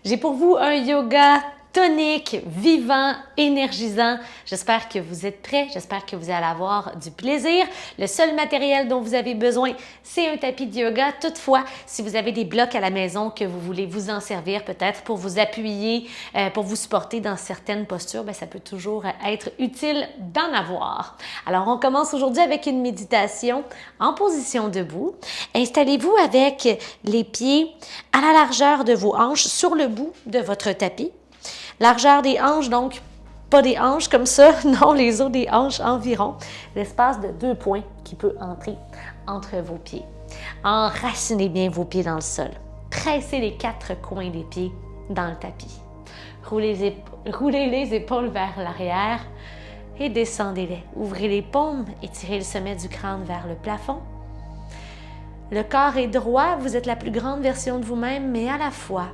J'ai pour vous un yoga tonique, vivant, énergisant. J'espère que vous êtes prêts. J'espère que vous allez avoir du plaisir. Le seul matériel dont vous avez besoin, c'est un tapis de yoga. Toutefois, si vous avez des blocs à la maison que vous voulez vous en servir peut-être pour vous appuyer, pour vous supporter dans certaines postures, ça peut toujours être utile d'en avoir. Alors, on commence aujourd'hui avec une méditation en position debout. Installez-vous avec les pieds à la largeur de vos hanches sur le bout de votre tapis. Largeur des hanches, donc pas des hanches comme ça, non, les os des hanches environ. L'espace de 2 points qui peut entrer entre vos pieds. Enracinez bien vos pieds dans le sol. Pressez les 4 coins des pieds dans le tapis. Roulez les épaules vers l'arrière et descendez-les. Ouvrez les paumes, étirez le sommet du crâne vers le plafond. Le corps est droit, vous êtes la plus grande version de vous-même, mais à la fois,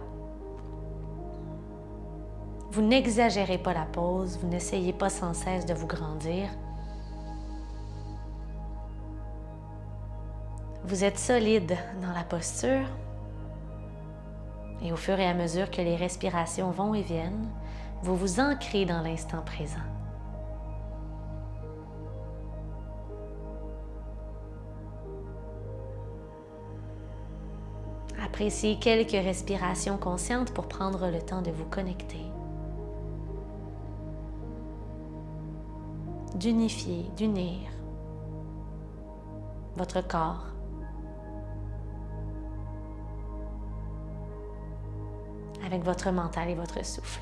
vous n'exagérez pas la pose, vous n'essayez pas sans cesse de vous grandir. Vous êtes solide dans la posture et au fur et à mesure que les respirations vont et viennent, vous vous ancrez dans l'instant présent. Appréciez quelques respirations conscientes pour prendre le temps de vous connecter. D'unir votre corps avec votre mental et votre souffle.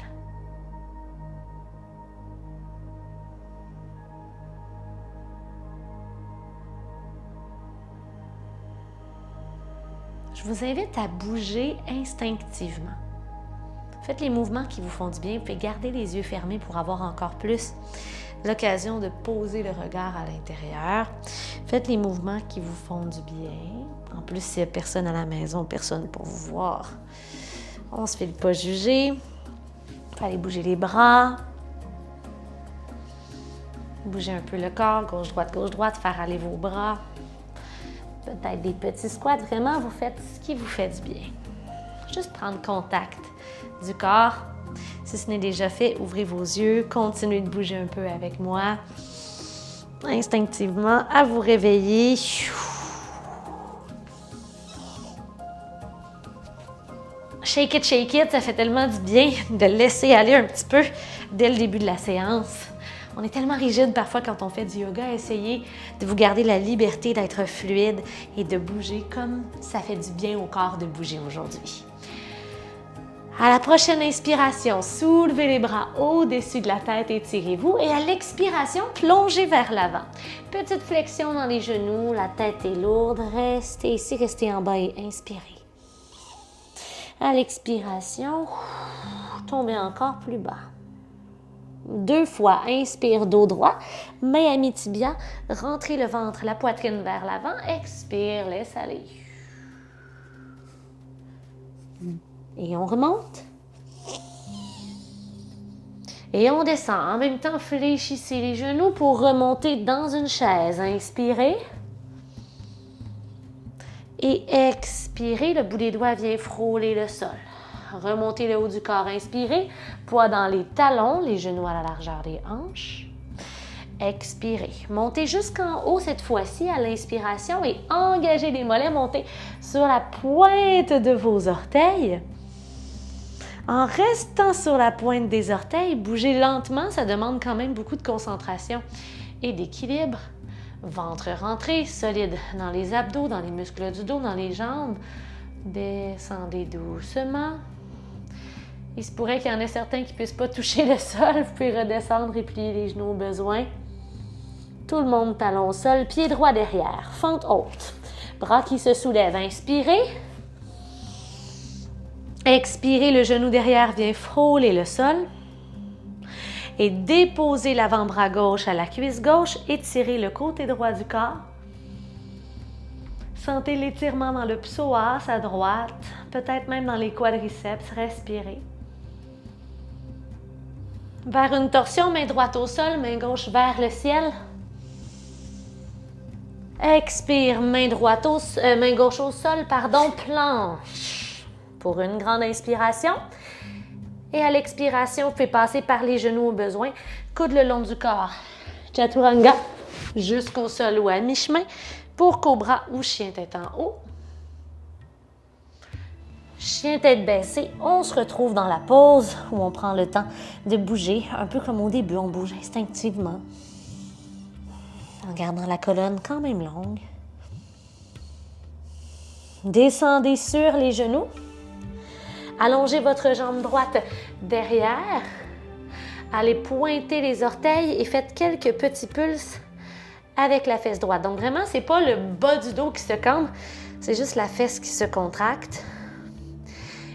Je vous invite à bouger instinctivement. Faites les mouvements qui vous font du bien, vous pouvez garder les yeux fermés pour avoir encore plus l'occasion de poser le regard à l'intérieur. Faites les mouvements qui vous font du bien. En plus, s'il n'y a personne à la maison, personne pour vous voir, on ne se fait pas juger. Il faut aller bouger les bras. Bouger un peu le corps, gauche-droite, faire aller vos bras. Peut-être des petits squats. Vraiment, vous faites ce qui vous fait du bien. Juste prendre contact du corps. Si ce n'est déjà fait, ouvrez vos yeux, continuez de bouger un peu avec moi. Instinctivement, à vous réveiller. Shake it, ça fait tellement du bien de laisser aller un petit peu dès le début de la séance. On est tellement rigide parfois quand on fait du yoga. Essayez de vous garder la liberté d'être fluide et de bouger comme ça fait du bien au corps de bouger aujourd'hui. À la prochaine inspiration, soulevez les bras au-dessus de la tête, étirez-vous. Et à l'expiration, plongez vers l'avant. Petite flexion dans les genoux, la tête est lourde. Restez ici, restez en bas et inspirez. À l'expiration, tombez encore plus bas. 2 fois, inspire, dos droit, main à mi-tibia, rentrez le ventre, la poitrine vers l'avant, expire, laisse aller. Et on remonte. Et on descend. En même temps, fléchissez les genoux pour remonter dans une chaise. Inspirez. Et expirez. Le bout des doigts vient frôler le sol. Remontez le haut du corps. Inspirez. Poids dans les talons, les genoux à la largeur des hanches. Expirez. Montez jusqu'en haut cette fois-ci à l'inspiration et engagez les mollets. Montez sur la pointe de vos orteils. En restant sur la pointe des orteils, bougez lentement, ça demande quand même beaucoup de concentration et d'équilibre. Ventre rentré, solide dans les abdos, dans les muscles du dos, dans les jambes. Descendez doucement. Il se pourrait qu'il y en ait certains qui ne puissent pas toucher le sol. Vous pouvez redescendre et plier les genoux au besoin. Tout le monde talon au sol, pied droit derrière, fente haute. Bras qui se soulèvent, inspirez. Expirez, le genou derrière vient frôler le sol. Et déposez l'avant-bras gauche à la cuisse gauche. Étirez le côté droit du corps. Sentez l'étirement dans le psoas à droite, peut-être même dans les quadriceps. Respirez. Vers une torsion, main droite au sol, main gauche vers le ciel. Expire, main gauche au sol, planche. pour une grande inspiration. Et à l'expiration, vous pouvez passer par les genoux au besoin, coude le long du corps. Chaturanga jusqu'au sol ou à mi-chemin pour cobra ou chien tête en haut. Chien tête baissée, on se retrouve dans la pause où on prend le temps de bouger, un peu comme au début, on bouge instinctivement, en gardant la colonne quand même longue. Descendez sur les genoux, allongez votre jambe droite derrière, allez pointer les orteils et faites quelques petits pulses avec la fesse droite. Donc vraiment, c'est pas le bas du dos qui se cambre, c'est juste la fesse qui se contracte.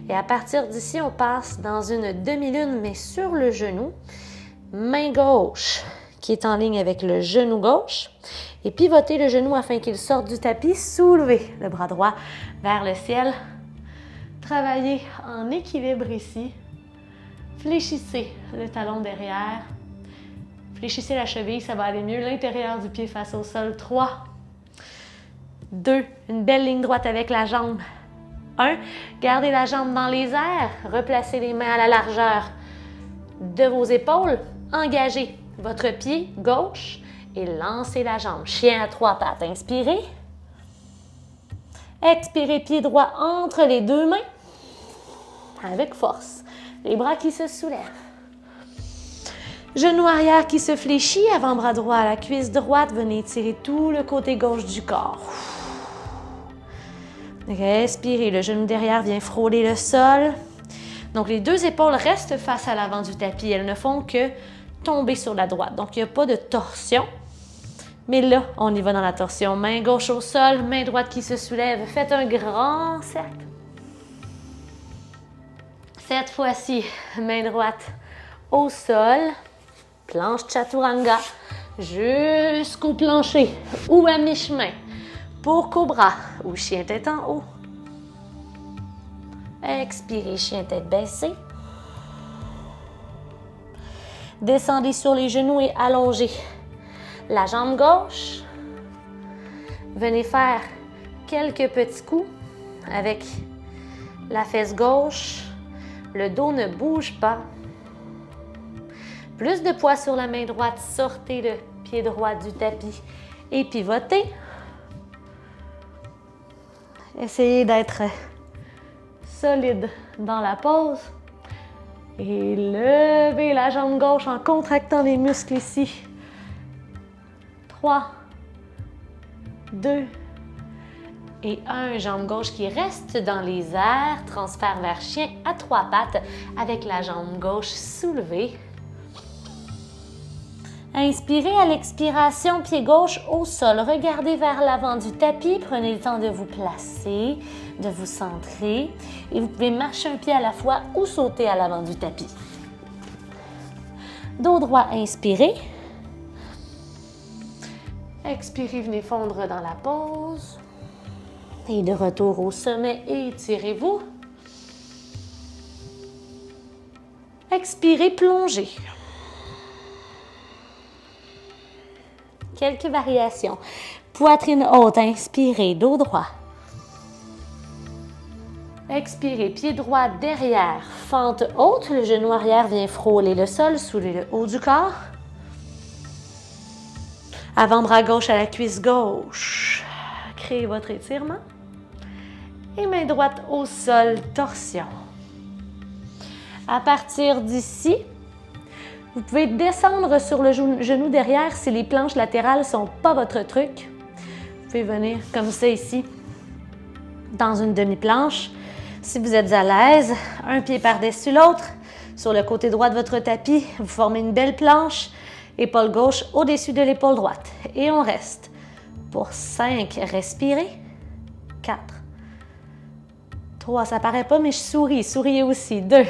Et à partir d'ici, on passe dans une demi-lune, mais sur le genou. Main gauche qui est en ligne avec le genou gauche. Et pivotez le genou afin qu'il sorte du tapis. Soulevez le bras droit vers le ciel. Travaillez en équilibre ici. Fléchissez le talon derrière. Fléchissez la cheville, ça va aller mieux. L'intérieur du pied face au sol. 3, 2, une belle ligne droite avec la jambe. 1, gardez la jambe dans les airs, replacez les mains à la largeur de vos épaules, engagez votre pied gauche et lancez la jambe. Chien à 3 pattes, inspirez. Expirez, pied droit entre les deux mains, avec force. Les bras qui se soulèvent. Genou arrière qui se fléchit, avant-bras droit à la cuisse droite, venez étirer tout le côté gauche du corps. Respirez, le genou derrière vient frôler le sol. Donc, les deux épaules restent face à l'avant du tapis. Elles ne font que tomber sur la droite. Donc, il n'y a pas de torsion. Mais là, on y va dans la torsion. Main gauche au sol, main droite qui se soulève. Faites un grand cercle. Cette fois-ci, main droite au sol. Planche chaturanga jusqu'au plancher ou à mi-chemin. Pour cobra ou chien tête en haut. Expirez, chien tête baissée. Descendez sur les genoux et allongez la jambe gauche. Venez faire quelques petits coups avec la fesse gauche. Le dos ne bouge pas. Plus de poids sur la main droite. Sortez le pied droit du tapis et pivotez. Essayez d'être solide dans la pose. Et levez la jambe gauche en contractant les muscles ici. 3, 2 et 1. Jambe gauche qui reste dans les airs. Transfert vers chien à 3 pattes avec la jambe gauche soulevée. Inspirez à l'expiration, pied gauche au sol. Regardez vers l'avant du tapis. Prenez le temps de vous placer, de vous centrer. Et vous pouvez marcher un pied à la fois ou sauter à l'avant du tapis. Dos droit, inspirez. Expirez, venez fondre dans la pose. Et de retour au sommet, étirez-vous. Expirez, plongez. Quelques variations. Poitrine haute, inspirez, dos droit. Expirez, pied droit derrière, fente haute, le genou arrière vient frôler le sol, soulevez le haut du corps. Avant-bras gauche à la cuisse gauche. Créez votre étirement. Et main droite au sol, torsion. À partir d'ici, vous pouvez descendre sur le genou derrière si les planches latérales ne sont pas votre truc. Vous pouvez venir comme ça ici, dans une demi-planche. Si vous êtes à l'aise, un pied par-dessus l'autre. Sur le côté droit de votre tapis, vous formez une belle planche. Épaule gauche au-dessus de l'épaule droite. Et on reste pour 5. Respirez. 4. 3, ça paraît pas, mais je souris. Souriez aussi. 2.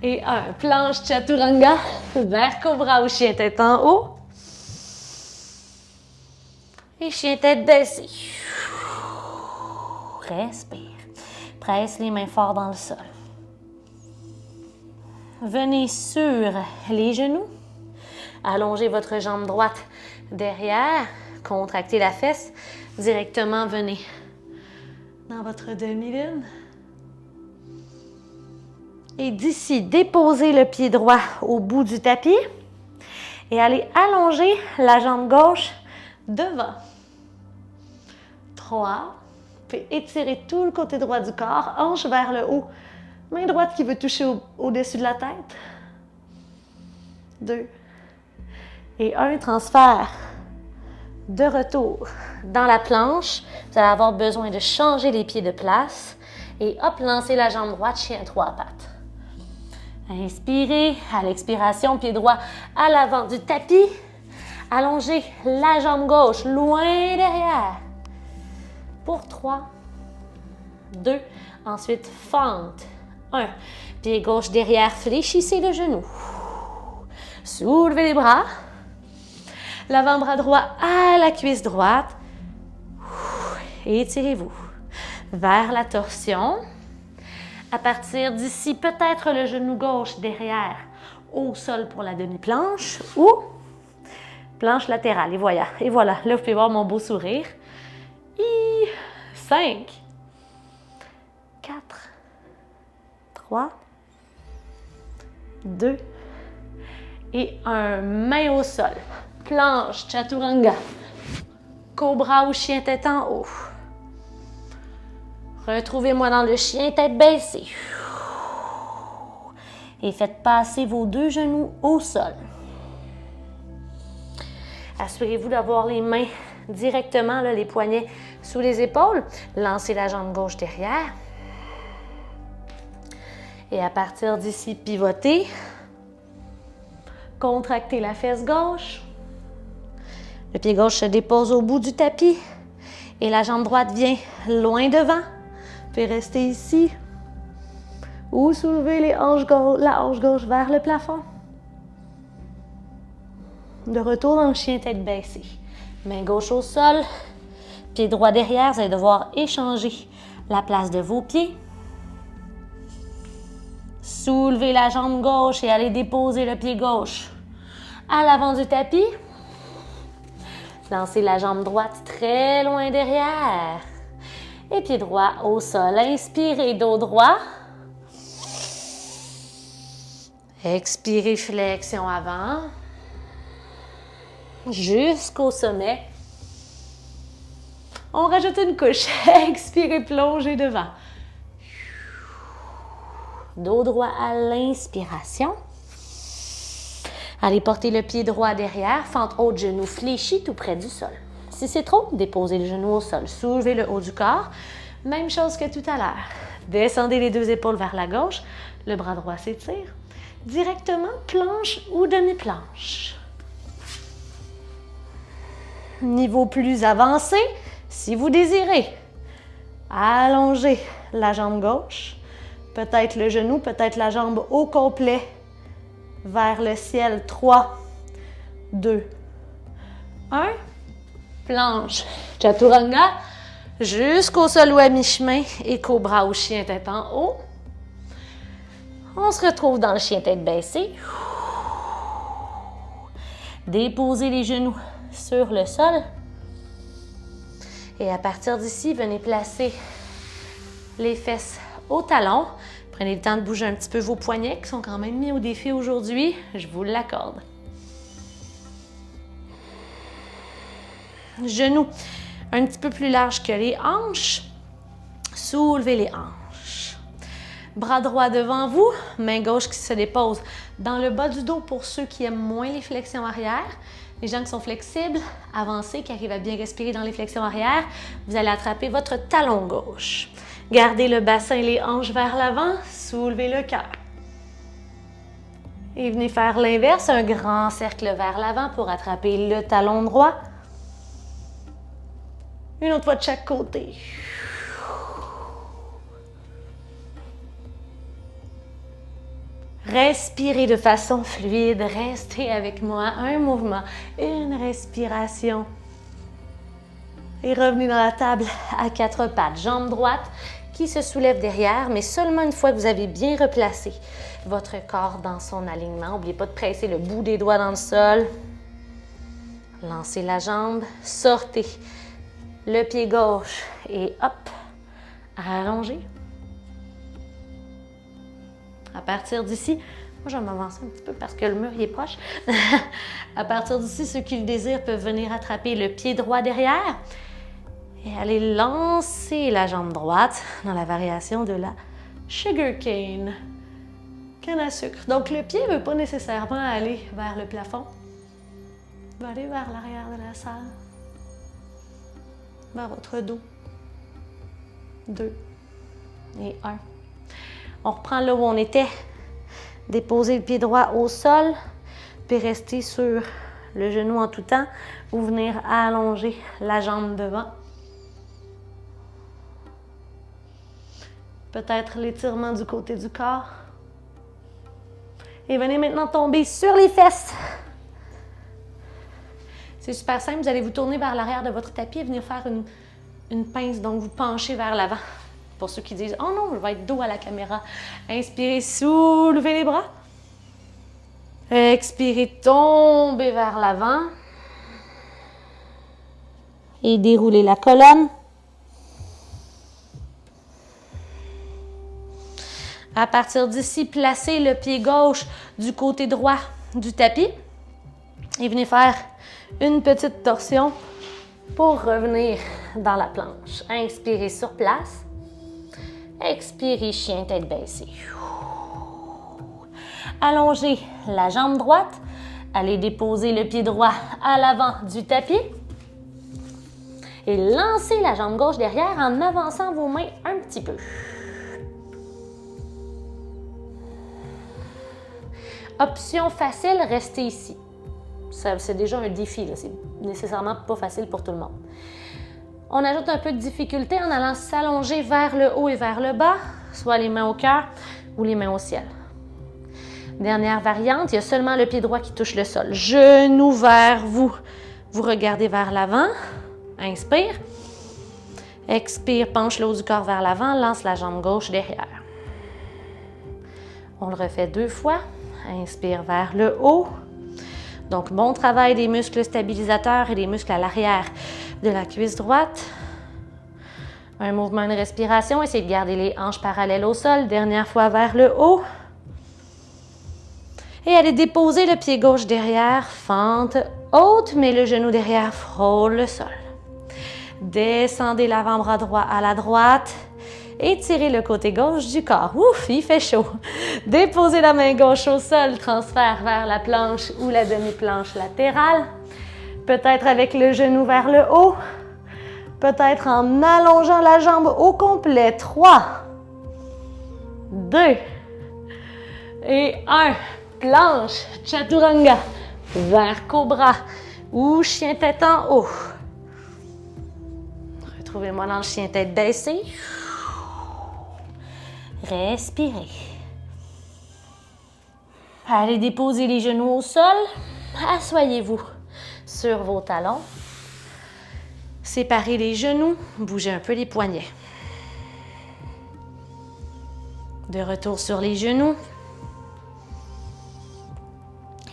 Et 1. Planche chaturanga vers cobra ou chien tête en haut. Et chien tête baissée. Respire. Presse les mains fort dans le sol. Venez sur les genoux. Allongez votre jambe droite derrière. Contractez la fesse. Directement, venez dans votre demi-lune. Et d'ici, déposez le pied droit au bout du tapis et allez allonger la jambe gauche devant. 3. Puis étirez tout le côté droit du corps, hanche vers le haut. Main droite qui veut toucher au-dessus de la tête. 2. Et 1, transfert. De retour dans la planche. Vous allez avoir besoin de changer les pieds de place. Et hop, lancez la jambe droite, chien 3 pattes. Inspirez, à l'expiration, pied droit à l'avant du tapis. Allongez la jambe gauche loin derrière. Pour 3, 2, ensuite fente. 1, pied gauche derrière, fléchissez le genou. Soulevez les bras. L'avant-bras droit à la cuisse droite. Étirez-vous vers la torsion. À partir d'ici, peut-être le genou gauche derrière au sol pour la demi-planche ou planche latérale. Et voilà, là, vous pouvez voir mon beau sourire. 5, 4, 3, 2 et 1. Main au sol. Planche, chaturanga. Cobra ou chien tête en haut. Retrouvez-moi dans le chien tête baissée. Et faites passer vos 2 genoux au sol. Assurez-vous d'avoir les mains directement, là, les poignets sous les épaules. Lancez la jambe gauche derrière. Et à partir d'ici, pivotez. Contractez la fesse gauche. Le pied gauche se dépose au bout du tapis. Et la jambe droite vient loin devant. Vous pouvez rester ici. Ou soulever la hanche gauche vers le plafond. De retour dans le chien tête baissée. Main gauche au sol. Pied droit derrière. Vous allez devoir échanger la place de vos pieds. Soulevez la jambe gauche et allez déposer le pied gauche à l'avant du tapis. Lancez la jambe droite très loin derrière. Et pied droit au sol. Inspirez, dos droit. Expirez, flexion avant. Jusqu'au sommet. On rajoute une couche. Expirez, plongez devant. Dos droit à l'inspiration. Allez porter le pied droit derrière, fente haute, genou fléchi tout près du sol. Si c'est trop, déposez le genou au sol. Soulevez le haut du corps. Même chose que tout à l'heure. Descendez les 2 épaules vers la gauche. Le bras droit s'étire. Directement, planche ou demi-planche. Niveau plus avancé, si vous désirez, allongez la jambe gauche. Peut-être le genou, peut-être la jambe au complet vers le ciel. 3, 2, 1. Planche, chaturanga, jusqu'au sol ou à mi-chemin et cobra ou chien tête en haut. On se retrouve dans le chien tête baissée. Déposez les genoux sur le sol. Et à partir d'ici, venez placer les fesses au talon. Prenez le temps de bouger un petit peu vos poignets qui sont quand même mis au défi aujourd'hui. Je vous l'accorde. Genoux un petit peu plus larges que les hanches. Soulevez les hanches. Bras droit devant vous, main gauche qui se dépose dans le bas du dos pour ceux qui aiment moins les flexions arrière. Les gens qui sont flexibles, avancés, qui arrivent à bien respirer dans les flexions arrière, vous allez attraper votre talon gauche. Gardez le bassin, les hanches vers l'avant, soulevez le cœur. Et venez faire l'inverse, un grand cercle vers l'avant pour attraper le talon droit. Une autre fois de chaque côté. Respirez de façon fluide, restez avec moi, un mouvement, une respiration. Et revenez dans la table à 4 pattes, jambe droite qui se soulève derrière, mais seulement une fois que vous avez bien replacé votre corps dans son alignement. N'oubliez pas de presser le bout des doigts dans le sol. Lancez la jambe, sortez le pied gauche et hop, allongez. À partir d'ici, moi je vais m'avancer un petit peu parce que le mur il est proche. À partir d'ici, ceux qui le désirent peuvent venir attraper le pied droit derrière et aller lancer la jambe droite dans la variation de la sugar cane, canne à sucre. Donc le pied ne veut pas nécessairement aller vers le plafond, il va aller vers l'arrière de la salle, vers votre dos. 2 et 1. On reprend là où on était. Déposez le pied droit au sol, puis rester sur le genou en tout temps ou venir allonger la jambe devant. Peut-être l'étirement du côté du corps. Et venez maintenant tomber sur les fesses. C'est super simple, vous allez vous tourner vers l'arrière de votre tapis et venir faire une pince, donc vous penchez vers l'avant. Pour ceux qui disent « Oh non, je vais être dos à la caméra ». Inspirez, soulevez les bras. Expirez, tombez vers l'avant. Et déroulez la colonne. À partir d'ici, placez le pied gauche du côté droit du tapis. Et venez faire une petite torsion pour revenir dans la planche. Inspirez sur place. Expirez, chien tête baissée. Allongez la jambe droite. Allez déposer le pied droit à l'avant du tapis. Et lancez la jambe gauche derrière en avançant vos mains un petit peu. Option facile, restez ici. C'est déjà un défi, c'est nécessairement pas facile pour tout le monde. On ajoute un peu de difficulté en allant s'allonger vers le haut et vers le bas, soit les mains au cœur ou les mains au ciel. Dernière variante, il y a seulement le pied droit qui touche le sol. Genou vers vous. Vous regardez vers l'avant. Inspire. Expire, penche le haut du corps vers l'avant, lance la jambe gauche derrière. On le refait 2 fois. Inspire vers le haut. Donc, bon travail des muscles stabilisateurs et des muscles à l'arrière de la cuisse droite. Un mouvement de respiration. Essayez de garder les hanches parallèles au sol. Dernière fois vers le haut. Et allez déposer le pied gauche derrière. Fente haute, mais le genou derrière frôle le sol. Descendez l'avant-bras droit à la droite. Étirez le côté gauche du corps. Ouf, il fait chaud. Déposez la main gauche au sol, transfert vers la planche ou la demi-planche latérale. Peut-être avec le genou vers le haut. Peut-être en allongeant la jambe au complet. 3, 2 et 1. Planche, chaturanga, vers cobra ou chien tête en haut. Retrouvez-moi dans le chien tête baissée. Respirez. Allez déposer les genoux au sol. Assoyez-vous sur vos talons. Séparez les genoux. Bougez un peu les poignets. De retour sur les genoux.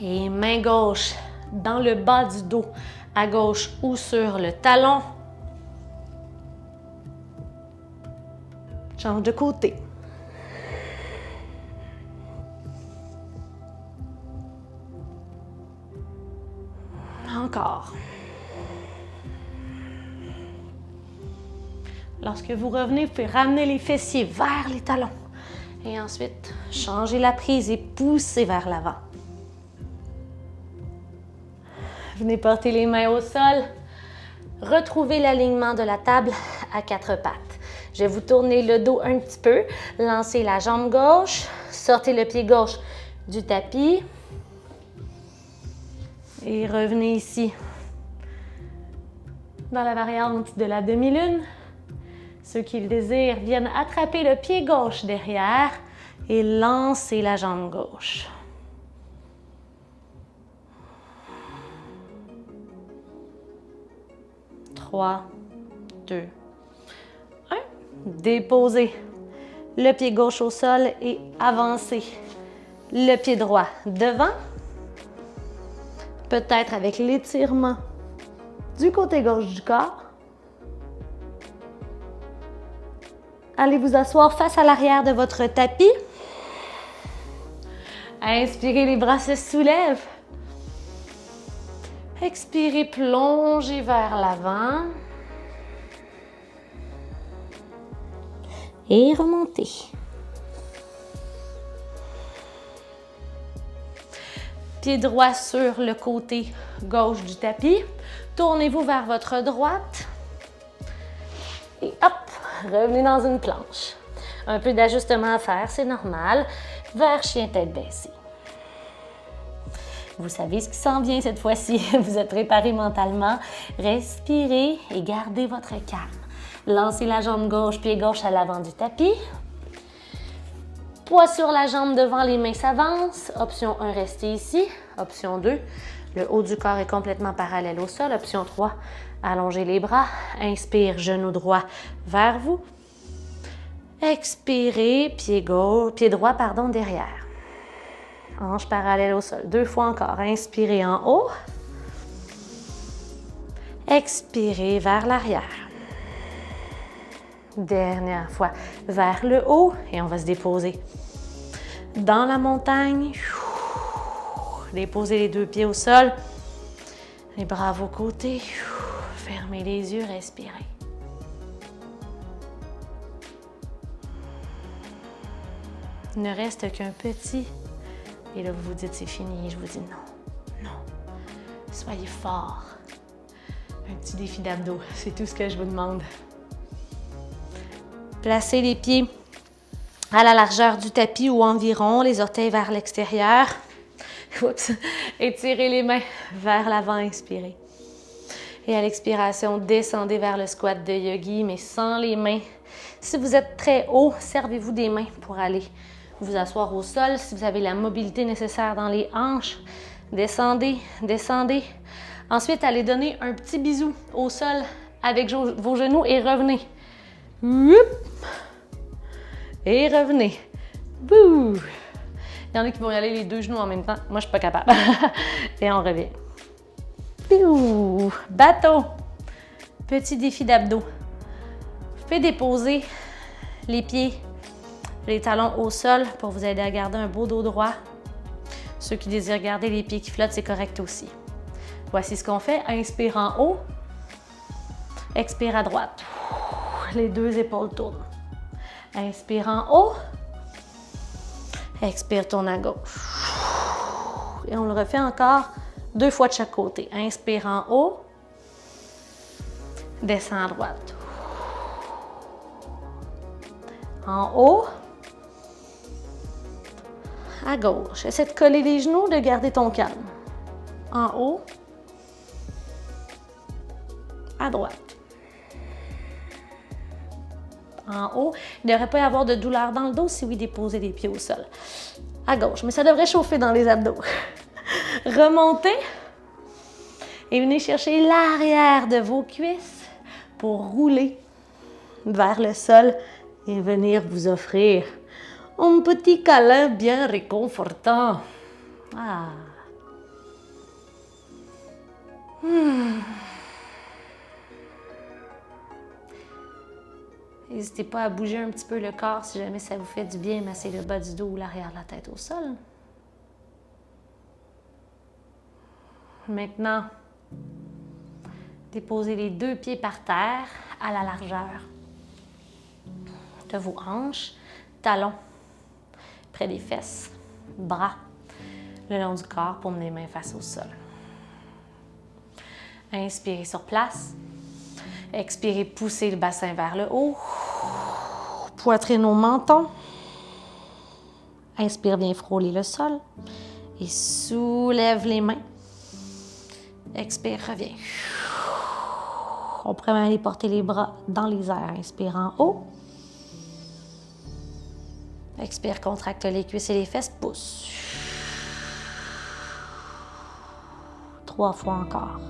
Et main gauche dans le bas du dos, à gauche ou sur le talon. Change de côté. Encore. Lorsque vous revenez, vous pouvez ramener les fessiers vers les talons. Et ensuite, changez la prise et poussez vers l'avant. Venez porter les mains au sol. Retrouvez l'alignement de la table à 4 pattes. Je vais vous tourner le dos un petit peu. Lancez la jambe gauche. Sortez le pied gauche du tapis. Et revenez ici dans la variante de la demi-lune. Ceux qui le désirent viennent attraper le pied gauche derrière et lancer la jambe gauche. Trois, 2, 1. Déposez le pied gauche au sol et avancez le pied droit devant. Peut-être avec l'étirement du côté gauche du corps. Allez vous asseoir face à l'arrière de votre tapis. Inspirez, les bras se soulèvent. Expirez, plongez vers l'avant. Et remontez. Pied droit sur le côté gauche du tapis. Tournez-vous vers votre droite. Et hop, revenez dans une planche. Un peu d'ajustement à faire, c'est normal. Vers chien tête baissée. Vous savez ce qui s'en vient cette fois-ci. Vous êtes préparé mentalement. Respirez et gardez votre calme. Lancez la jambe gauche, pied gauche à l'avant du tapis. Poids sur la jambe devant, les mains s'avancent. Option 1, restez ici. Option 2, le haut du corps est complètement parallèle au sol. Option 3, allongez les bras. Inspire, genou droit vers vous. Expirez, pied droit, derrière. Hanche parallèle au sol. 2 fois encore. Inspirez en haut. Expirez vers l'arrière. Dernière fois, vers le haut et on va se déposer dans la montagne. Déposez les 2 pieds au sol, les bras à vos côtés. Fermez les yeux, respirez. Il ne reste qu'un petit. Et là, vous vous dites, c'est fini. Je vous dis non, non. Soyez fort. Un petit défi d'abdos, c'est tout ce que je vous demande. Placez les pieds à la largeur du tapis ou environ, les orteils vers l'extérieur. Oups. Étirez les mains vers l'avant, inspirez. Et à l'expiration, descendez vers le squat de yogi, mais sans les mains. Si vous êtes très haut, servez-vous des mains pour aller vous asseoir au sol. Si vous avez la mobilité nécessaire dans les hanches, descendez, descendez. Ensuite, allez donner un petit bisou au sol avec vos genoux et revenez. Et revenez. Bouh! Il y en a qui vont y aller les 2 genoux en même temps. Moi, je suis pas capable. Et on revient. Bouh! Bateau. Petit défi d'abdos. Vous pouvez déposer les pieds, les talons au sol pour vous aider à garder un beau dos droit. Ceux qui désirent garder les pieds qui flottent, c'est correct aussi. Voici ce qu'on fait. Inspire en haut. Expire à droite. Les 2 épaules tournent. Inspire en haut. Expire, tourne à gauche. Et on le refait encore 2 fois de chaque côté. Inspire en haut. Descends à droite. En haut. À gauche. Essaie de coller les genoux, de garder ton calme. En haut. À droite. En haut. Il ne devrait pas y avoir de douleur dans le dos si oui, déposez les pieds au sol. À gauche, mais ça devrait chauffer dans les abdos. Remontez et venez chercher l'arrière de vos cuisses pour rouler vers le sol et venir vous offrir un petit câlin bien réconfortant. Ah. N'hésitez pas à bouger un petit peu le corps si jamais ça vous fait du bien, masser le bas du dos ou l'arrière de la tête au sol. Maintenant, déposez les 2 pieds par terre à la largeur de vos hanches, talons près des fesses, bras le long du corps pour mener les mains face au sol. Inspirez sur place. Expirez, poussez le bassin vers le haut. Poitrine au menton. Inspire, viens frôler le sol. Et soulève les mains. Expire, reviens. On pourrait même aller porter les bras dans les airs. Inspire en haut. Expire, contracte les cuisses et les fesses. Pousse. 3 fois encore.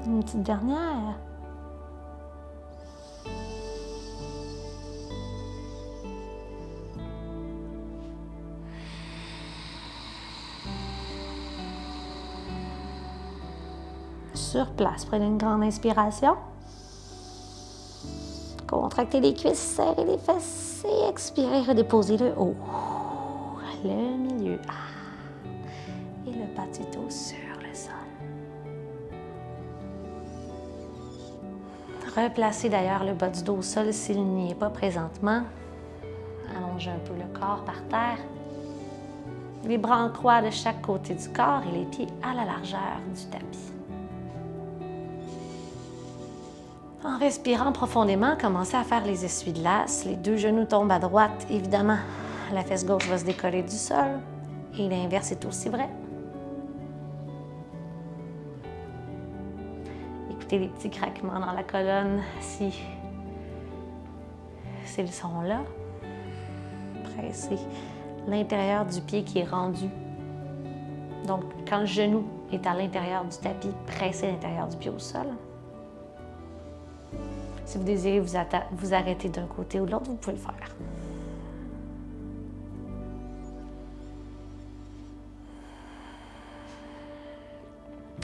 Une petite dernière. sur place. Prenez une grande inspiration. Contractez les cuisses, serrez les fesses et expirez, redéposez le haut. Le milieu. Et le bas du dos sur le sol. Replacez d'ailleurs le bas du dos au sol s'il n'y est pas présentement. Allongez un peu le corps par terre. Les bras en croix de chaque côté du corps et les pieds à la largeur du tapis. En respirant profondément, commencez à faire les essuie-glaces. Les deux genoux tombent à droite, évidemment. La fesse gauche va se décoller du sol. Et l'inverse est aussi vrai. Écoutez les petits craquements dans la colonne si ils sont là. Pressez l'intérieur du pied qui est rendu. Donc, quand le genou est à l'intérieur du tapis, pressez l'intérieur du pied au sol. Si vous désirez vous arrêter d'un côté ou de l'autre, vous pouvez le faire.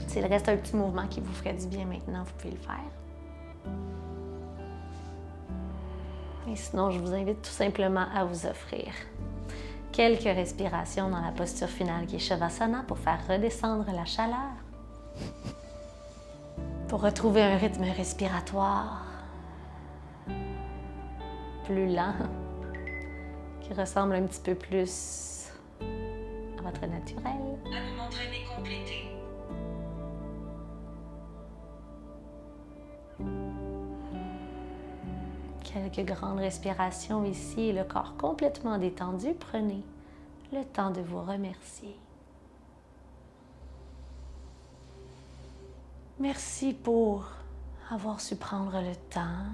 S'il reste un petit mouvement qui vous ferait du bien maintenant, vous pouvez le faire. Et sinon, je vous invite tout simplement à vous offrir quelques respirations dans la posture finale qui est Shavasana pour faire redescendre la chaleur, pour retrouver un rythme respiratoire plus lent, qui ressemble un petit peu plus à votre naturel. À m'entraîner complété. Quelques grandes respirations ici et le corps complètement détendu. Prenez le temps de vous remercier. Merci pour avoir su prendre le temps.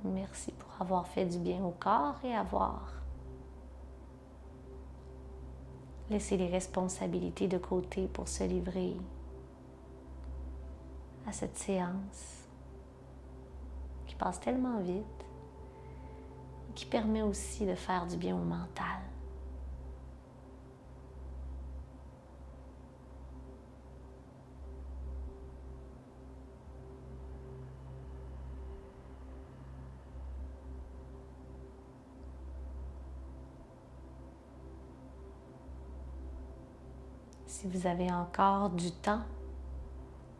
Merci pour avoir fait du bien au corps et avoir laissé les responsabilités de côté pour se livrer à cette séance qui passe tellement vite et qui permet aussi de faire du bien au mental. Si vous avez encore du temps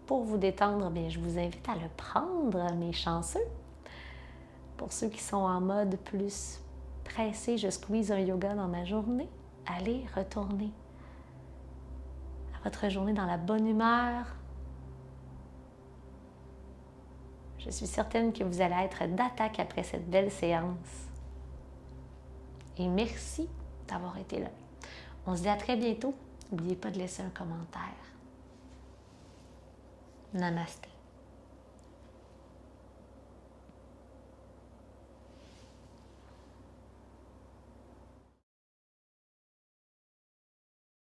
pour vous détendre, bien, je vous invite à le prendre, mes chanceux. Pour ceux qui sont en mode plus pressé, je squeeze un yoga dans ma journée, allez retourner à votre journée dans la bonne humeur. Je suis certaine que vous allez être d'attaque après cette belle séance. Et merci d'avoir été là. On se dit à très bientôt. N'oubliez pas de laisser un commentaire. Namasté.